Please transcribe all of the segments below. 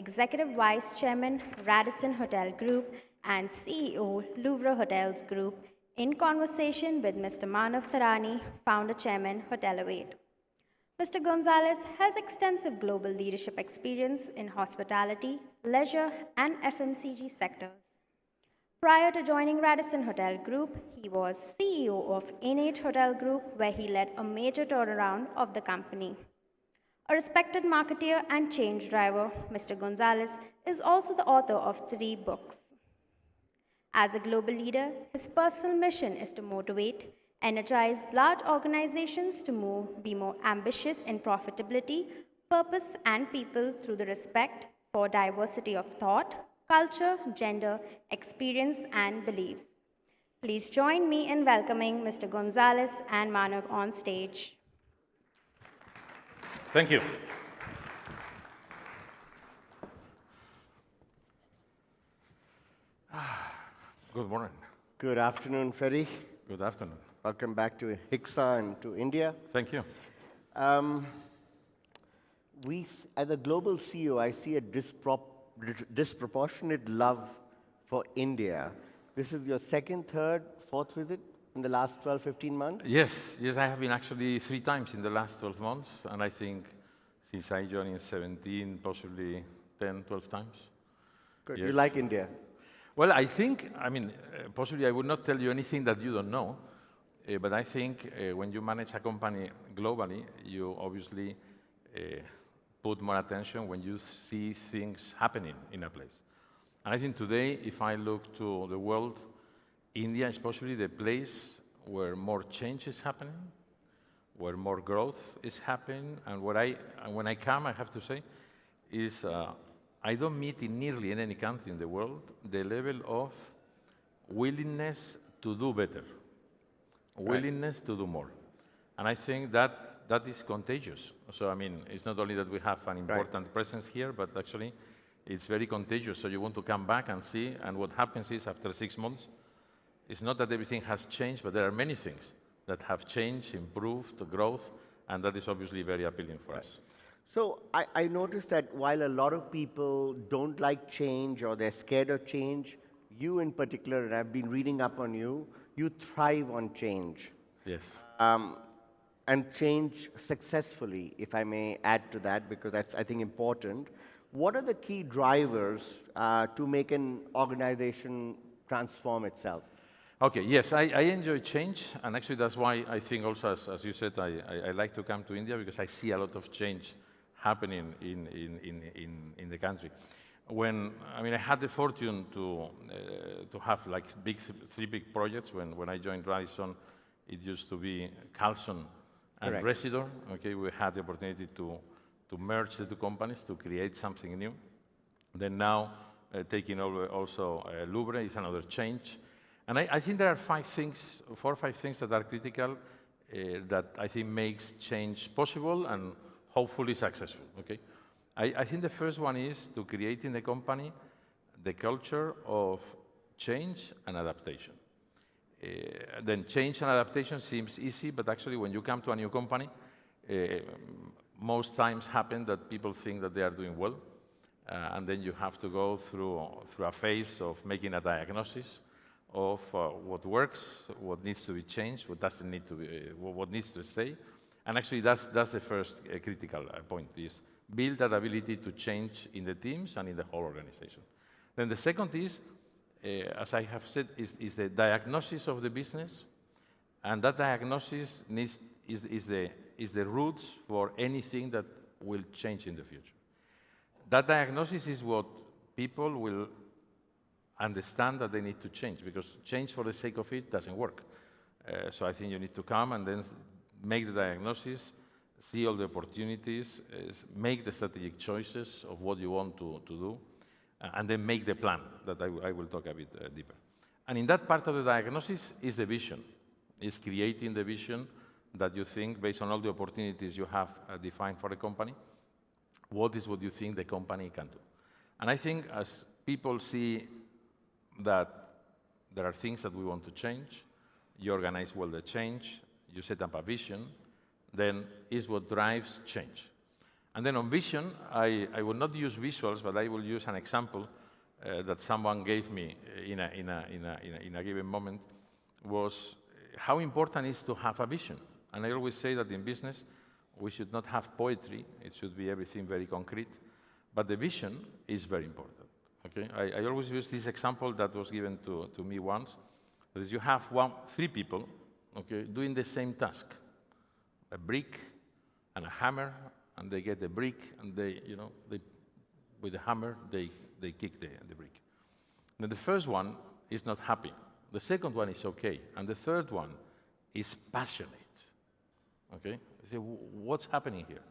Executive Vice Chairman, Radisson Hotel Group, and CEO, Louvre Hotels Group, in conversation with Mr. Manav Thadani, Founder Chairman, Hotelivate. Mr. González has extensive global leadership experience in hospitality, leisure, and FMCG sectors. Prior to joining Radisson Hotel Group, he was CEO of Innate Hotel Group, where he led a major turnaround of the company. A respected marketeer and change driver, Mr. González is also the author of 3 books. As a global leader, his personal mission is to motivate, energize large organizations to be more ambitious in profitability, purpose, and people through the respect for diversity of thought, culture, gender, experience, and beliefs. Please join me in welcoming Mr. González and Manav on stage. Thank you. Good morning. Good afternoon, Feddy. Good afternoon. Welcome back to HICSA and to India. Thank you. As a global CEO, I see a disproportionate love for India. This is your second, third, fourth visit in the last 12, 15 months? Yes, I have been actually 3 times in the last 12 months, and I think since I joined in 17, possibly 10, 12 times. Good. Yes. You like India? Well, I think, possibly I would not tell you anything that you don't know, but I think when you manage a company globally, you obviously put more attention when you see things happening in a place. And I think today, if I look to the world, India is possibly the place where more change is happening, where more growth is happening, and when I come, I have to say, is I don't meet in nearly in any country in the world the level of willingness to do better, willingness to do more. And I think that is contagious. So, it's not only that we have an important presence here, but actually it's very contagious. So you want to come back and see, and what happens is after 6 months, it's not that everything has changed, but there are many things that have changed, improved, growth, and that is obviously very appealing for us. So I noticed that while a lot of people don't like change or they're scared of change, you in particular, and I've been reading up on you, you thrive on change. Yes. And change successfully, if I may add to that, because that's, I think, important. What are the key drivers to make an organization transform itself? Okay, yes, I enjoy change, and actually that's why I think also, as you said, I like to come to India, because I see a lot of change happening in the country. I had the fortune to have like 3 big projects. When I joined Radisson, it used to be Carlson and Residor. Okay, we had the opportunity to merge the 2 companies to create something new. Then now, taking over also Louvre is another change. And I think there are 4 or 5 things that are critical that I think makes change possible and hopefully successful, okay? I think the first one is to create in the company the culture of change and adaptation. Then change and adaptation seems easy, but actually when you come to a new company, most times happen that people think that they are doing well, and then you have to go through a phase of making a diagnosis of what works, what needs to be changed, what doesn't need to be, what needs to stay. And actually that's the first critical point, is build that ability to change in the teams and in the whole organization. Then the second is, as I have said, is the diagnosis of the business, and that diagnosis is the roots for anything that will change in the future. That diagnosis is what people will understand that they need to change, because change for the sake of it doesn't work. So I think you need to come and then make the diagnosis, see all the opportunities, make the strategic choices of what you want to do, and then make the plan that I will talk a bit deeper. And in that part of the diagnosis is the vision, is creating the vision that you think, based on all the opportunities you have defined for the company, what you think the company can do. And I think as people see that there are things that we want to change, you organize well the change, you set up a vision, then is what drives change. And then on vision, I will not use visuals, but I will use an example that someone gave me in a given moment, was how important it is to have a vision. And I always say that in business, we should not have poetry. It should be everything very concrete. But the vision is very important. Okay? I always use this example that was given to me once. That is, you have three people, okay, doing the same task. A brick and a hammer, and they get the brick, and with the hammer, they kick the brick. Now, the first one is not happy. The second one is okay. And the third one is passionate. Okay? You say, what's happening here?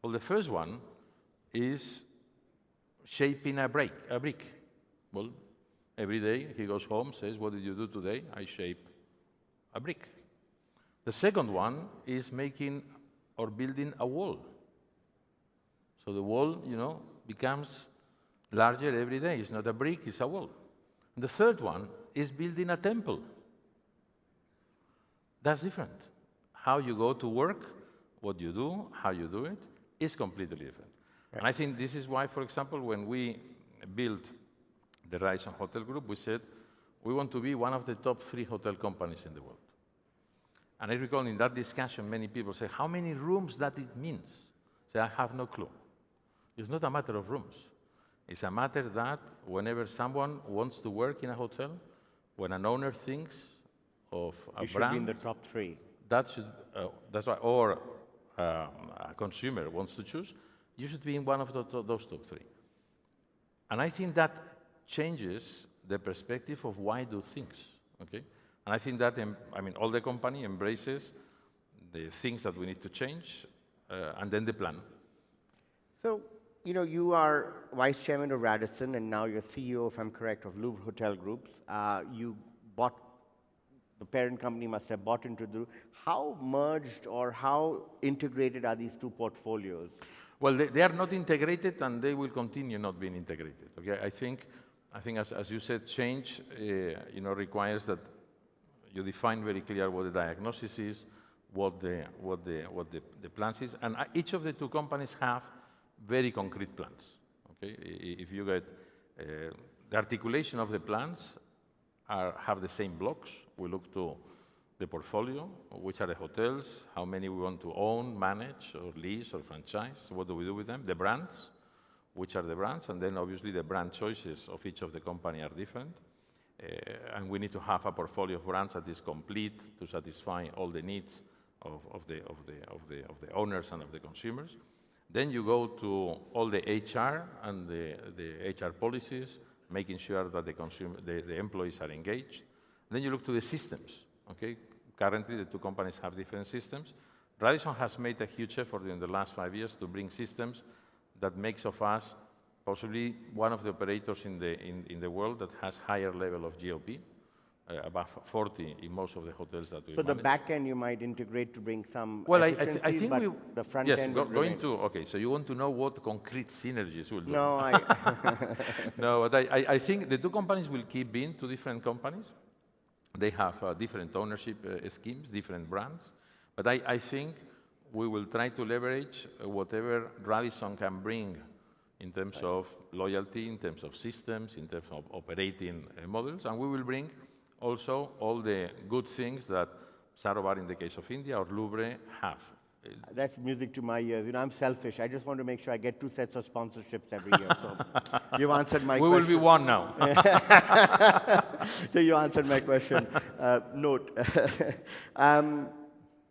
Well, the first one is shaping a brick. Well, every day he goes home, says, what did you do today? I shape a brick. The second one is making or building a wall. So the wall, becomes larger every day. It's not a brick, it's a wall. And the third one is building a temple. That's different. How you go to work, what you do, how you do it, is completely different. Right. And I think this is why, for example, when we built the Radisson Hotel Group, we said we want to be one of the top 3 hotel companies in the world. And I recall in that discussion, many people say, how many rooms that it means? I say, I have no clue. It's not a matter of rooms. It's a matter that whenever someone wants to work in a hotel, when an owner thinks of a brand, should be in the top 3. That's why, or a consumer wants to choose, you should be in one of those top 3. And I think that changes the perspective of why do things, okay? And I think that, all the company embraces the things that we need to change, and then the plan. So, you are vice chairman of Radisson, and now you're CEO, if I'm correct, of Louvre Hotel Groups. You bought, the parent company must have bought into the, how merged or how integrated are these 2 portfolios? Well, they are not integrated, and they will continue not being integrated. Okay, I think as you said, change, requires that you define very clear what the diagnosis is, what the plans is, and each of the 2 companies have very concrete plans. Okay, if you get the articulation of the plans have the same blocks. We look to the portfolio, which are the hotels, how many we want to own, manage, or lease, or franchise. What do we do with them? The brands, which are the brands, and then obviously the brand choices of each of the company are different. And we need to have a portfolio of brands that is complete to satisfy all the needs of the owners and of the consumers. Then you go to all the HR and the HR policies, making sure that the employees are engaged. Then you look to the systems. Okay, currently the 2 companies have different systems. Radisson has made a huge effort in the last 5 years to bring systems that makes of us possibly one of the operators in the world that has higher level of GOP, above 40 in most of the hotels that we manage. So the back end you might integrate to bring some efficiencies, I think but the front yes, end okay, so you want to know what concrete synergies will do. No, No, but I think the 2 companies will keep being 2 different companies. They have different ownership schemes, different brands. But I think we will try to leverage whatever Radisson can bring in terms of loyalty, in terms of systems, in terms of operating models, and we will bring also all the good things that Sarovar, in the case of India, or Louvre have. That's music to my ears. I'm selfish. I just want to make sure I get 2 sets of sponsorships every year. So you've answered my question. We will be 1 now. So you answered my question. Note.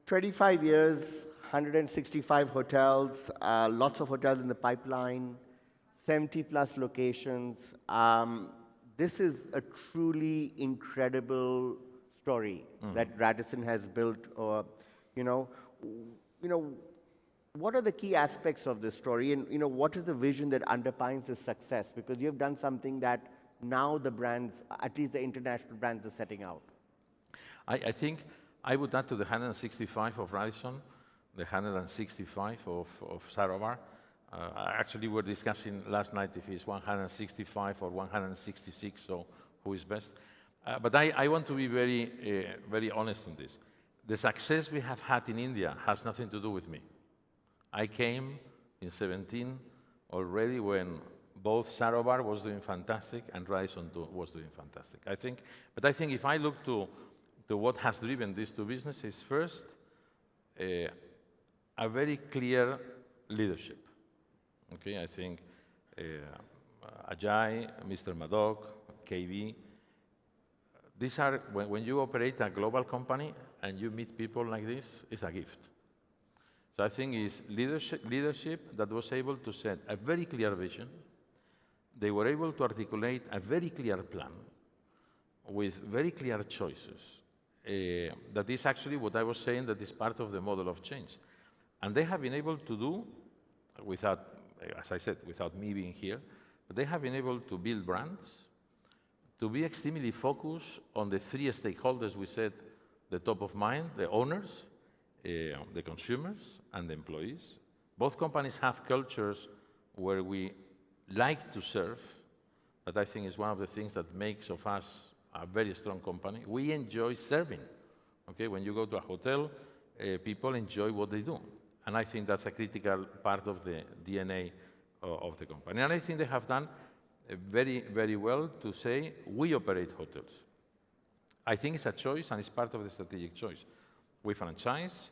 25 years, 165 hotels, lots of hotels in the pipeline, 70+ locations. This is a truly incredible story that Radisson has built. What are the key aspects of this story, and what is the vision that underpins its success? Because you've done something that now the brands, at least the international brands, are setting out. I think I would add to the 165 of Radisson, the 165 of Sarovar. Actually, we were discussing last night if it's 165 or 166, so who is best. But I want to be very honest on this. The success we have had in India has nothing to do with me. I came in 17, already when both Sarovar was doing fantastic and Radisson was doing fantastic. But I think if I look to what has driven these two businesses, first, a very clear leadership. Okay, I think Ajay, Mr. Madok, KB, these are, when you operate a global company and you meet people like this, it's a gift. So I think it's leadership that was able to set a very clear vision. They were able to articulate a very clear plan with very clear choices. That is actually what I was saying, that is part of the model of change. And they have been able to do, without, as I said, without me being here, but they have been able to build brands, to be extremely focused on the three stakeholders we said, the top of mind, the owners, the consumers, and the employees. Both companies have cultures where we like to serve, but I think is one of the things that makes of us a very strong company. We enjoy serving. Okay, when you go to a hotel, people enjoy what they do. And I think that's a critical part of the DNA of the company. And I think they have done very, very well to say, we operate hotels. I think it's a choice, and it's part of the strategic choice. We franchise,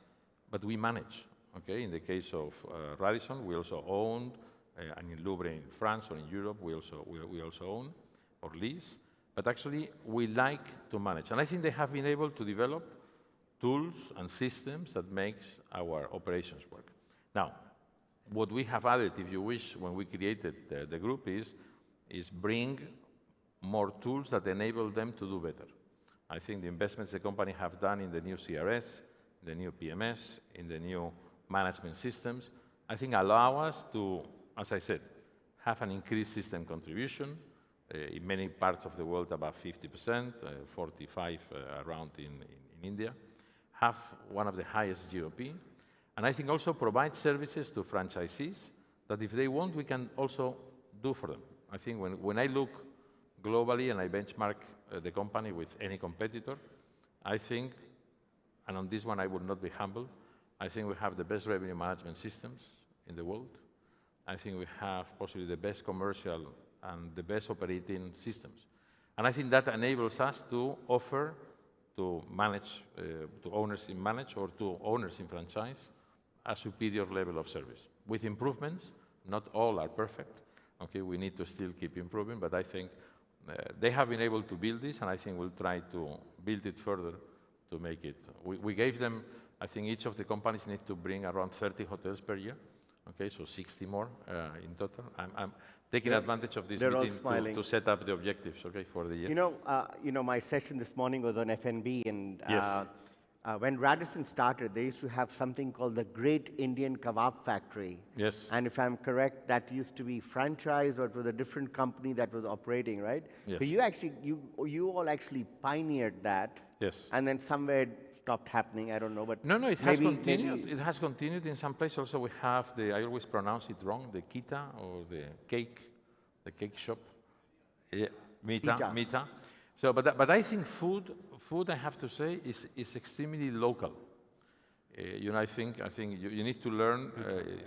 but we manage. Okay, in the case of Radisson, we also owned, and in Louvre in France or in Europe, we also own or lease. But actually, we like to manage. And I think they have been able to develop tools and systems that makes our operations work. Now, what we have added, if you wish, when we created the group is bring more tools that enable them to do better. I think the investments the company have done in the new CRS, the new PMS, in the new management systems, I think allow us to, as I said, have an increased system contribution, in many parts of the world about 50%, 45 around in India, have one of the highest GOP, and I think also provide services to franchisees that if they want, we can also do for them. I think when I look globally and I benchmark the company with any competitor, I think, and on this one I would not be humble, I think we have the best revenue management systems in the world. I think we have possibly the best commercial and the best operating systems. And I think that enables us to offer to manage, to owners in manage or to owners in franchise, a superior level of service. With improvements, not all are perfect. Okay, we need to still keep improving, but I think they have been able to build this, and I think we'll try to build it further to make it. We gave them, I think each of the companies need to bring around 30 hotels per year. Okay, so 60 more in total. I'm taking advantage of this meeting to set up the objectives, okay, for the year. You know, my session this morning was on F&B, and Yes. When Radisson started, they used to have something called the Great Indian Kebab Factory. Yes. And if I'm correct, that used to be franchised, or it was a different company that was operating, right? Yes. So you actually, you all actually pioneered that. Yes. And then somewhere it stopped happening. I don't know, but No, it has maybe, continued. It has continued in some places. Also, we have I always pronounce it wrong, the Kita or the cake shop. Yeah, Mita. So, but I think food, I have to say, is extremely local. You know, I think you need to learn,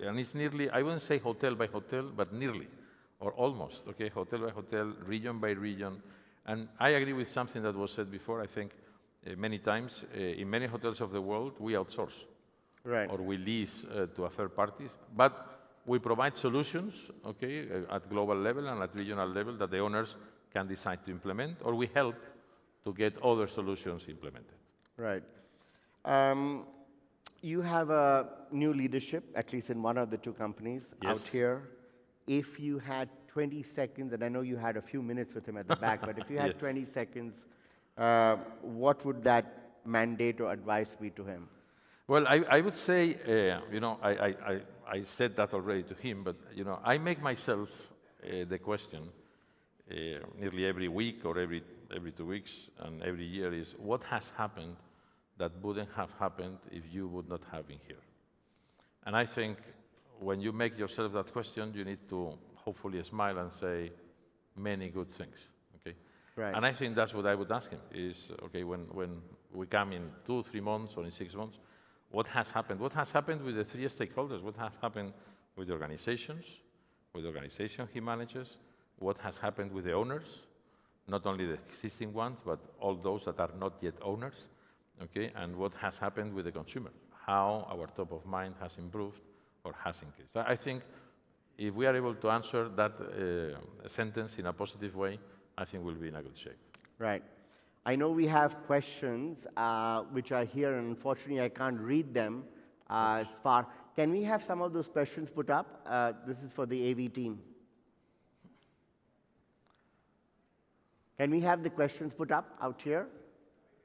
and it's nearly, I wouldn't say hotel by hotel, but nearly, or almost, okay, hotel by hotel, region by region. And I agree with something that was said before. I think many times, in many hotels of the world, we outsource. right. Or we lease to a third party. But we provide solutions, okay, at global level and at regional level that the owners can decide to implement, or we help to get other solutions implemented. Right. You have a new leadership, at least in one of the two companies out here. If you had 20 seconds, and I know you had a few minutes with him at the back, but if you had 20 seconds, what would that mandate or advice be to him? Well, I would say, you know, I said that already to him, but, you know, I make myself the question nearly every week or every 2 weeks and every year is, what has happened that wouldn't have happened if you would not have been here? And I think when you make yourself that question, you need to hopefully smile and say many good things, okay? Right. And I think that's what I would ask him is, okay, when we come in 2, 3 months or in 6 months, what has happened? What has happened with the 3 stakeholders? What has happened with the organizations, with the organization he manages, what has happened with the owners, not only the existing ones, but all those that are not yet owners, okay, and what has happened with the consumer, how our top of mind has improved or has increased. I think if we are able to answer that sentence in a positive way, I think we'll be in a good shape. Right. I know we have questions which are here, and unfortunately I can't read them as far. Can we have some of those questions put up? This is for the AV team. Can we have the questions put up out here?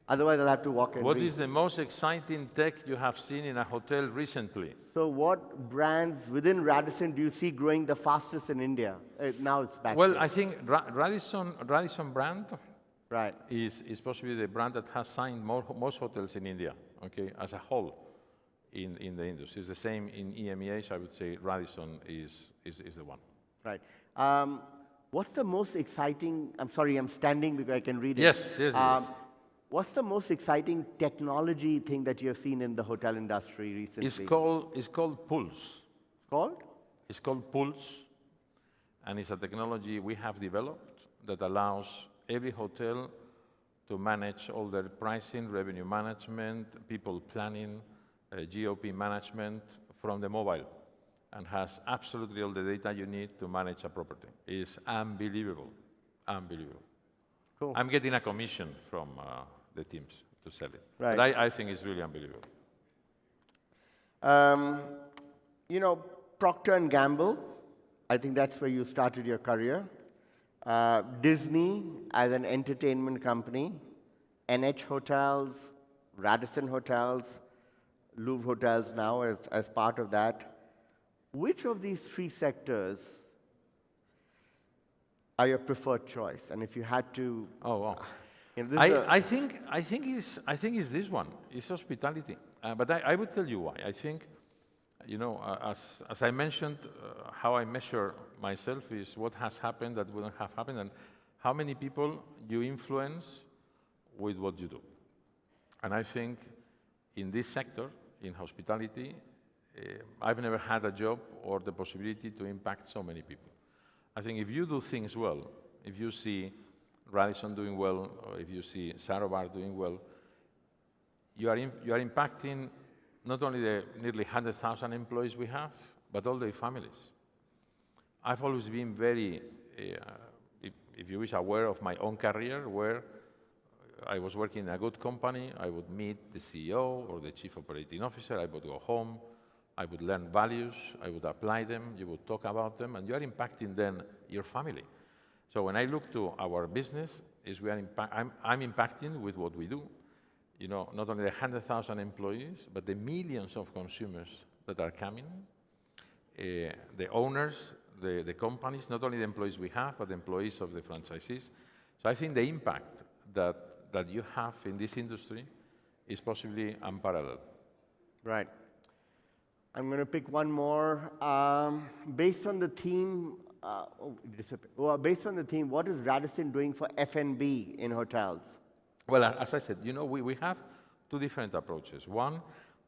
Otherwise, I'll have to walk in. What is the most exciting tech you have seen in a hotel recently? So what brands within Radisson do you see growing the fastest in India? Now it's back. Well, I think Radisson brand right. is possibly the brand that has signed most hotels in India, okay, as a whole in the industry. It's the same in EMEA, so I would say Radisson is the one. Right. What's the most exciting, I'm sorry, I'm standing because I can read it. Yes. What's the most exciting technology thing that you have seen in the hotel industry recently? It's called Pulse. Called? It's called Pulse, and it's a technology we have developed that allows every hotel to manage all their pricing, revenue management, people planning, GOP management from the mobile, and has absolutely all the data you need to manage a property. It's unbelievable, unbelievable. Cool. I'm getting a commission from the teams to sell it. Right. But I think it's really unbelievable. You know, Procter & Gamble, I think that's where you started your career. Disney as an entertainment company, NH Hotels, Radisson Hotels, Louvre Hotels now as part of that. Which of these three sectors are your preferred choice? And if you had to... Oh, wow. You know, I think it's this one. It's hospitality. But I would tell you why. I think, you know, as I mentioned, how I measure myself is what has happened that wouldn't have happened, and how many people you influence with what you do. And I think in this sector, in hospitality, I've never had a job or the possibility to impact so many people. I think if you do things well, if you see Radisson doing well, or if you see Sarovar doing well, you are impacting not only the nearly 100,000 employees we have, but all their families. I've always been very, if you wish, aware of my own career, where I was working in a good company, I would meet the CEO or the chief operating officer, I would go home, I would learn values, I would apply them, you would talk about them, and you are impacting then your family. So when I look to our business, I'm impacting with what we do. You know, not only the 100,000 employees, but the millions of consumers that are coming, the owners, the companies, not only the employees we have, but the employees of the franchisees. So I think the impact that you have in this industry is possibly unparalleled. Right. I'm going to pick one more. Based on the theme, based on the theme, what is Radisson doing for F&B in hotels? Well, as I said, you know, we have two different approaches. One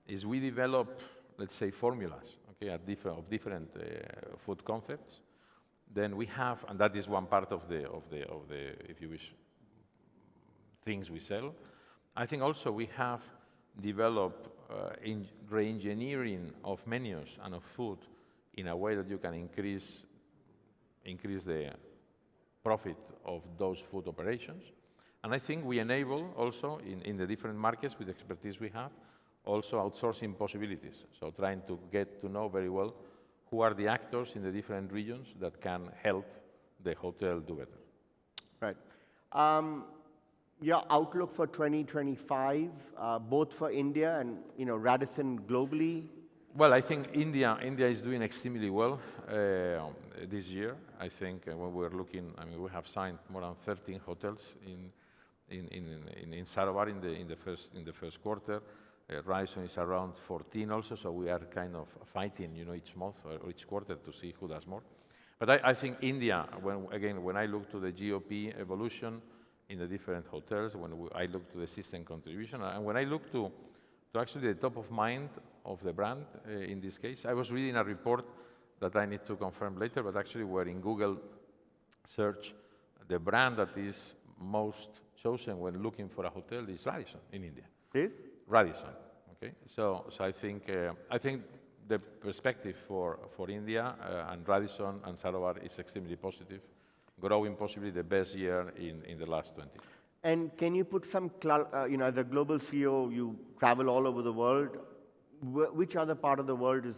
is we develop, let's say, formulas, okay, of different food concepts. Then we have, and that is one part of the, if you wish, things we sell. I think also we have developed re-engineering of menus and of food in a way that you can increase the profit of those food operations. And I think we enable also in the different markets with the expertise we have, also outsourcing possibilities. So trying to get to know very well who are the actors in the different regions that can help the hotel do better. Right. Your outlook for 2025, both for India and Radisson globally? Well, I think India is doing extremely well this year. I think when we're looking, I mean, we have signed more than 13 hotels in Sarovar in the first quarter. Radisson is around 14 also, so we are kind of fighting, each month or each quarter to see who does more. But I think India, when I look to the GOP evolution in the different hotels, when I look to the system contribution, and when I look to actually the top of mind of the brand in this case, I was reading a report that I need to confirm later, but actually where in Google search, the brand that is most chosen when looking for a hotel is Radisson in India. Is? Radisson, okay? So I think the perspective for India and Radisson and Sarovar is extremely positive, growing possibly the best year in the last 20. And can you put some, as a global CEO, you travel all over the world. Which other part of the world is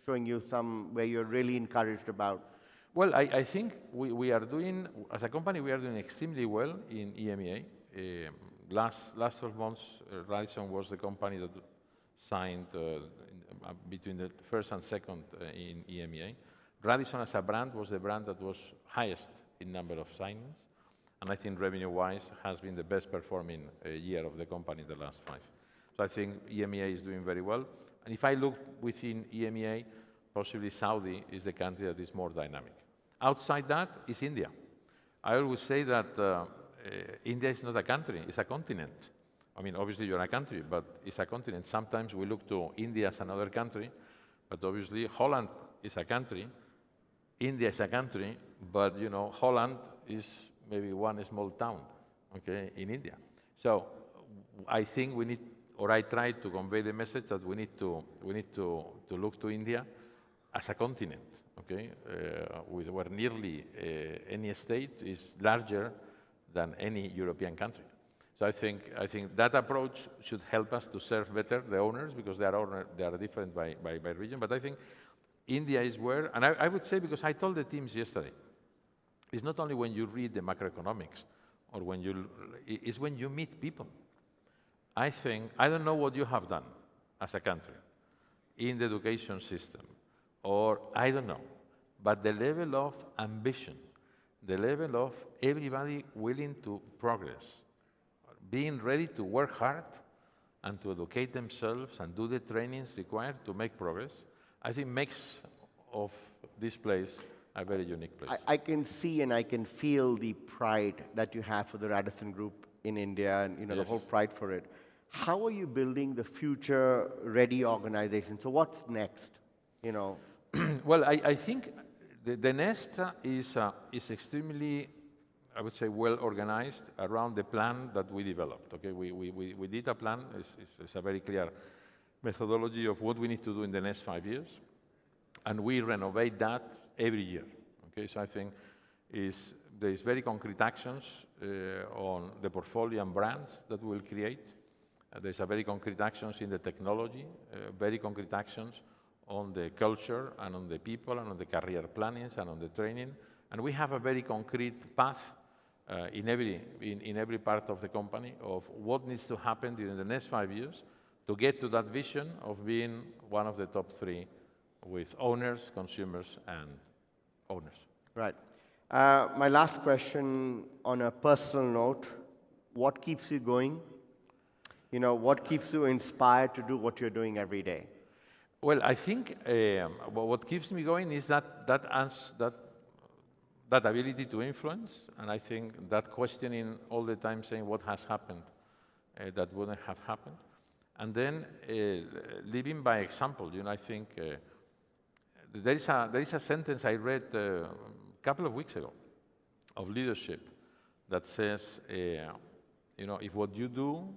showing you some where you're really encouraged about? Well, I think we are doing, as a company, we are doing extremely well in EMEA. Last 12 months, Radisson was the company that signed between the first and second in EMEA. Radisson as a brand was the brand that was highest in number of signings, and I think revenue-wise has been the best performing year of the company in the last 5. So I think EMEA is doing very well. And if I look within EMEA, possibly Saudi is the country that is more dynamic. Outside that is India. I always say that India is not a country, it's a continent. I mean, obviously you're a country, but it's a continent. Sometimes we look to India as another country, but obviously Holland is a country, India is a country, but you know, Holland is maybe one small town, okay, in India. So I think we need, or I try to convey the message that we need to look to India as a continent, okay, where nearly any state is larger than any European country. So I think that approach should help us to serve better the owners, because they are different by region. But I think India is where, and I would say, because I told the teams yesterday, it's not only when you read the macroeconomics, or it's when you meet people. I think, I don't know what you have done as a country in the education system, or I don't know, but the level of ambition, the level of everybody willing to progress, being ready to work hard and to educate themselves and do the trainings required to make progress, I think makes of this place a very unique place. I can see and I can feel the pride that you have for the Radisson Group in India, and you know, Yes. the whole pride for it. How are you building the future-ready organization? So what's next? You know. Well, I think the nest is extremely, I would say, well organized around the plan that we developed. Okay, we did a plan. It's a very clear methodology of what we need to do in the next 5 years, and we renovate that every year. Okay, so I think there is very concrete actions on the portfolio and brands that we will create. There's a very concrete actions in the technology, very concrete actions on the culture and on the people and on the career plannings and on the training. And we have a very concrete path in every part of the company of what needs to happen during the next 5 years to get to that vision of being one of the top 3 with owners, consumers, and owners. Right. My last question on a personal note, what keeps you going? You know, what keeps you inspired to do what you're doing every day? Well, I think what keeps me going is that ability to influence, and I think that questioning all the time, saying what has happened that wouldn't have happened, and then living by example. You know, I think there is a sentence I read a couple of weeks ago of leadership that says, you know, if what you do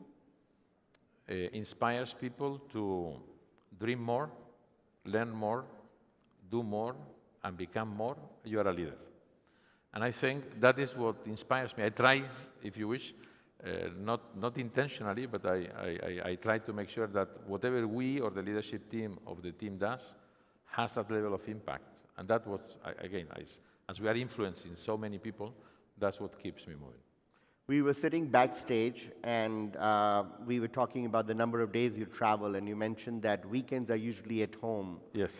inspires people to dream more, learn more, do more, and become more, you are a leader. And I think that is what inspires me. I try, if you wish, not intentionally, but I try to make sure that whatever we or the leadership team of the team does has that level of impact. And that was, again, as we are influencing so many people, that's what keeps me moving. We were sitting backstage and we were talking about the number of days you travel, and you mentioned that weekends are usually at home. Yes.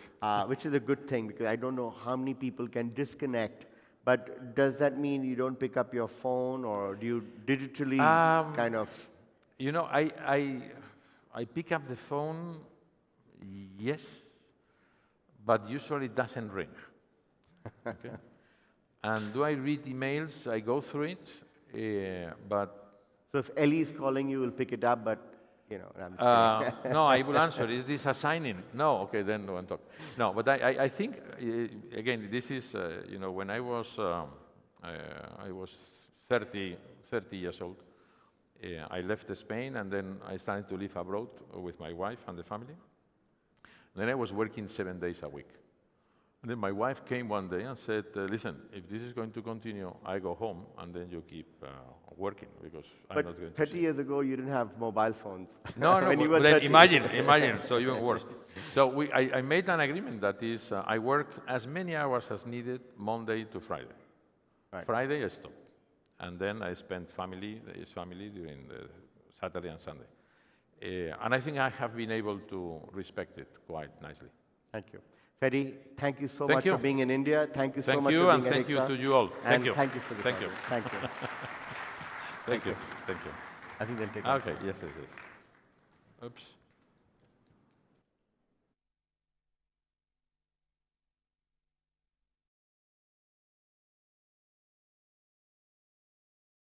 Which is a good thing, because I don't know how many people can disconnect. But does that mean you don't pick up your phone, or do you digitally kind of? You know, I pick up the phone, yes, but usually it doesn't ring. Okay? And do I read emails? I go through it. But so if Ellie is calling you, you'll pick it up, but You know, I'm just kidding. No, I will answer. Is this a sign-in? No. Okay, then no one talk. No, but I think again, this is you know, when I was 30 years old. I left Spain, and then I started to live abroad with my wife and the family. Then I was working 7 days a week. And then my wife came one day and said, listen, if this is going to continue, I go home, and then you keep working, because I'm not going to 30 years ago, you didn't have mobile phones. No, when you were but 30. imagine, so even worse. So I made an agreement that is, I work as many hours as needed, Monday to Friday. Right. Friday, I stop. And then I spend his family during the Saturday and Sunday. And I think I have been able to respect it quite nicely. Thank you. Fedi, thank you so Thank much you. for being in India. Thank you so much you, for and being thank at you HICSA. to you all. Thank you. Thank you for the Thank you. Thank you. Thank you. Thank you. I think they'll take Okay, yes. Oops.